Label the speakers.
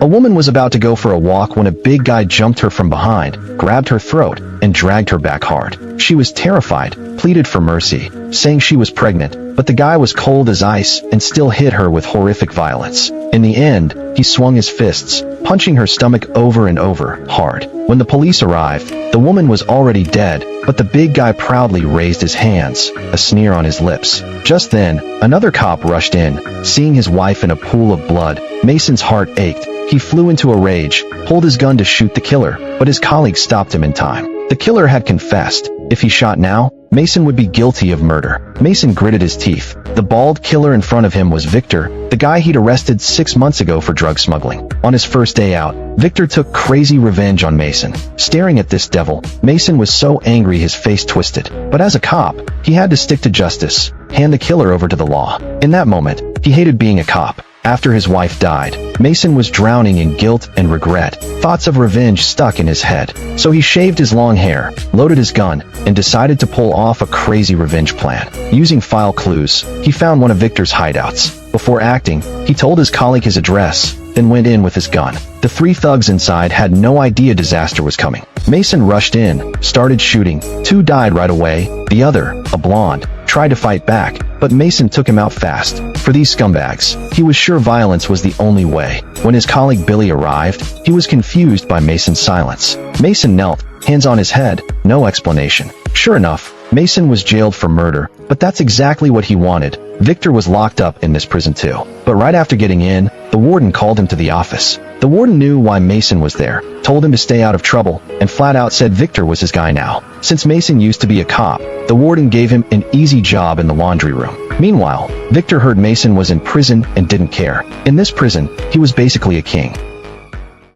Speaker 1: A woman was about to go for a walk when a big guy jumped her from behind, grabbed her throat, and dragged her back hard. She was terrified, pleaded for mercy, saying she was pregnant, but the guy was cold as ice and still hit her with horrific violence. In the end, he swung his fists, punching her stomach over and over, hard. When the police arrived, the woman was already dead, but the big guy proudly raised his hands, a sneer on his lips. Just then, another cop rushed in. Seeing his wife in a pool of blood, Mason's heart ached. He flew into a rage, pulled his gun to shoot the killer, but his colleague stopped him in time. The killer had confessed. If he shot now, Mason would be guilty of murder. Mason gritted his teeth. The bald killer in front of him was Victor, the guy he'd arrested 6 months ago for drug smuggling. On his first day out, Victor took crazy revenge on Mason. Staring at this devil, Mason was so angry his face twisted. But as a cop, he had to stick to justice, hand the killer over to the law. In that moment, he hated being a cop. After his wife died, Mason was drowning in guilt and regret. Thoughts of revenge stuck in his head. So he shaved his long hair, loaded his gun, and decided to pull off a crazy revenge plan. Using file clues, he found one of Victor's hideouts. Before acting, he told his colleague his address, then went in with his gun. The 3 thugs inside had no idea disaster was coming. Mason rushed in, started shooting. 2 died right away. The other, a blonde, tried to fight back, but Mason took him out fast. For these scumbags, he was sure violence was the only way. When his colleague Billy arrived, he was confused by Mason's silence. Mason knelt, hands on his head, no explanation. Sure enough, Mason was jailed for murder, but that's exactly what he wanted. Victor was locked up in this prison too. But right after getting in, the warden called him to the office. The warden knew why Mason was there, told him to stay out of trouble, and flat out said Victor was his guy now. Since Mason used to be a cop, the warden gave him an easy job in the laundry room. Meanwhile, Victor heard Mason was in prison and didn't care. In this prison, he was basically a king.